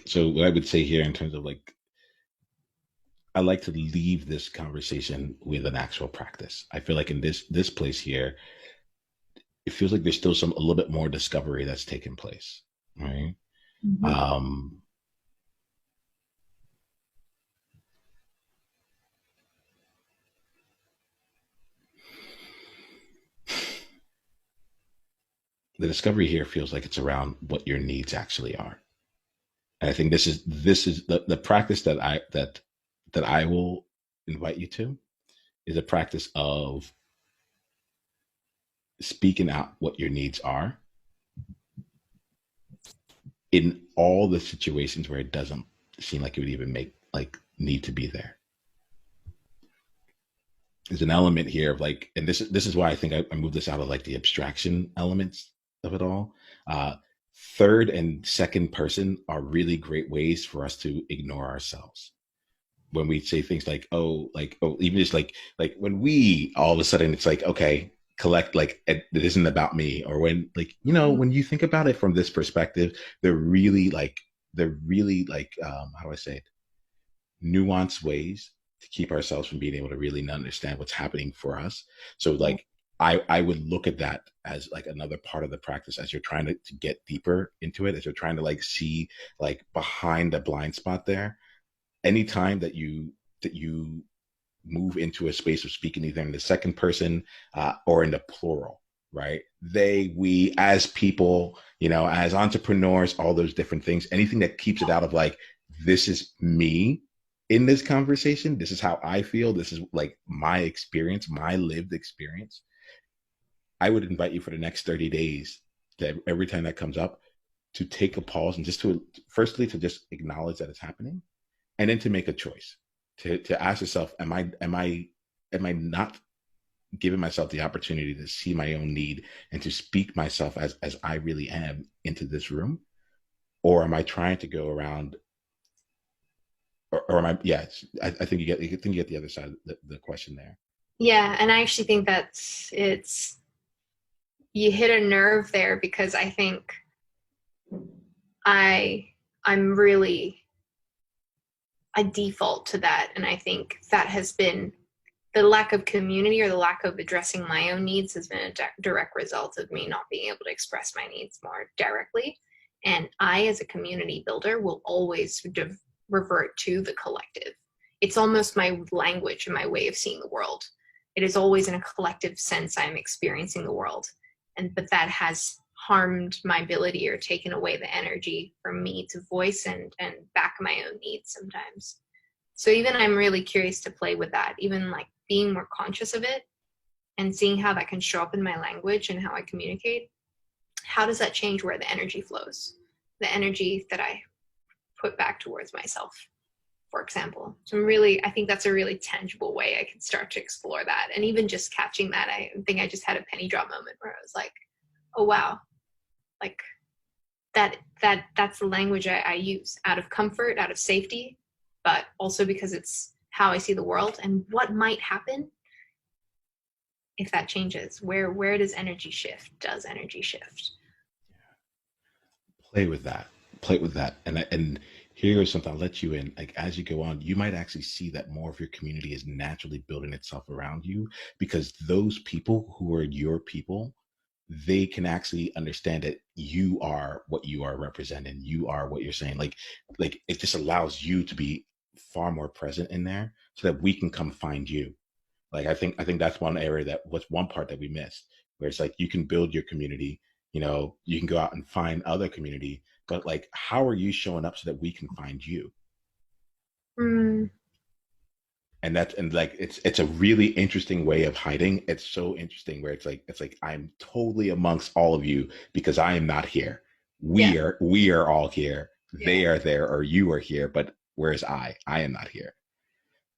so what I would say here in terms of like, I like to leave this conversation with an actual practice. I feel like in this place here, it feels like there's still a little bit more discovery that's taken place, right? Mhm. Um, the discovery here feels like it's around what your needs actually are. And I think this is the practice that I will invite you to is a practice of speaking out what your needs are in all the situations where it doesn't seem like it would even make like need to be there. There's an element here of like, and this is why I think I moved this out of like the abstraction elements of it all. Uh, Third and second person are really great ways for us to ignore ourselves when we say things like oh, even just like when we all of a sudden it's like, okay, collect, like it isn't about me, or when like when you think about it from this perspective, they're really like how do I say it, nuanced ways to keep ourselves from being able to really understand what's happening for us. So Yeah. like I would look at that as like another part of the practice as you're trying to get deeper into it, as you're trying to like see like behind the blind spot there. Anytime that you move into a space of speaking either in the second person or in the plural, right? They, we, as people, as entrepreneurs, all those different things, anything that keeps it out of like, this is me in this conversation, this is how I feel, this is like my experience, my lived experience. I would invite you for the next 30 days that every time that comes up, to take a pause and just to firstly to just acknowledge that it's happening, and then to make a choice, to ask yourself, am I not giving myself the opportunity to see my own need and to speak myself as I really am into this room, or am I trying to go around, or am I, yeah, I think you get the other side of the question there. Yeah, and I actually think it's you hit a nerve there because I think I I'm really I default to that, and I think that has been the lack of community or the lack of addressing my own needs has been a direct result of me not being able to express my needs more directly. And I, as a community builder, will always revert to the collective. It's almost my language and my way of seeing the world. It is always in a collective sense I'm experiencing the world. But that has harmed my ability or taken away the energy for me to voice and back my own needs sometimes. So even I'm really curious to play with that, even like being more conscious of it and seeing how that can show up in my language and how I communicate. How does that change where the energy flows? The energy that I put back towards myself, for example. So I think that's a really tangible way I can start to explore that. And even just catching that, I think I just had a penny drop moment where I was like, oh wow, like that's the language I use out of comfort, out of safety, but also because it's how I see the world and what might happen if that changes. Where does energy shift? Does energy shift? Play with that, play with that, and here's something I'll let you in. Like as you go on, you might actually see that more of your community is naturally building itself around you, because those people who are your people, they can actually understand that you are what you are representing, you are what you're saying, like it just allows you to be far more present in there so that we can come find you. Like I think that's one area that was one part that we missed, where it's like you can build your community, you can go out and find other community, but like how are you showing up so that we can find you? Mm, And like it's a really interesting way of hiding. It's so interesting where it's like I'm totally amongst all of you because I am not here. yeah, We are all here. yeah. They are there, or you are here, but where's I am not here.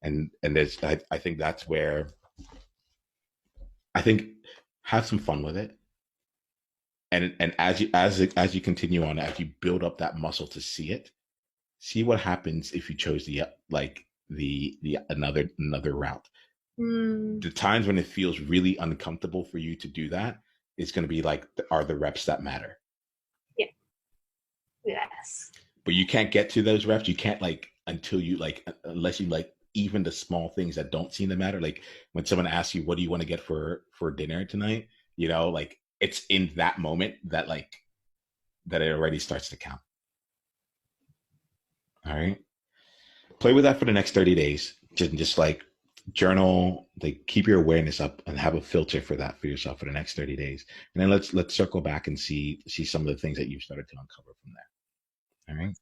And there's I think that's where I think, have some fun with it. And as you continue on, as you build up that muscle to see it, see what happens if you chose the another route. Mm, The times when it feels really uncomfortable for you to do that, it's going to be like, are the reps that matter. yeah. Yes. but you can't get to those reps. You can't like until you like unless you like even the small things that don't seem to matter. Like when someone asks you, "What do you want to get for dinner tonight?" You know, like it's in that moment that like that it already starts to count. All right, play with that for the next 30 days. Just like journal, like keep your awareness up and have a filter for that for yourself for the next 30 days. And then let's circle back and see some of the things that you've started to uncover from there. All right.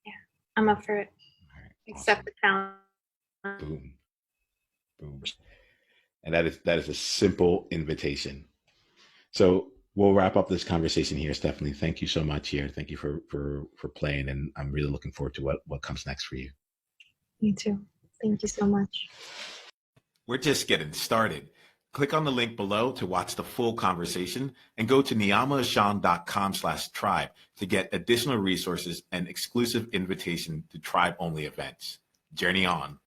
Yeah, I'm up for it. All right. Accept Awesome. the challenge. Boom. Boom. And that is a simple invitation. So we'll wrap up this conversation here, Stephanie. Thank you so much here. Thank you for playing, and I'm really looking forward to what comes next for you. Me too. Thank you so much. We're just getting started. Click on the link below to watch the full conversation and go to niyamaashawn.com/tribe to get additional resources and exclusive invitation to tribe-only events. Journey on.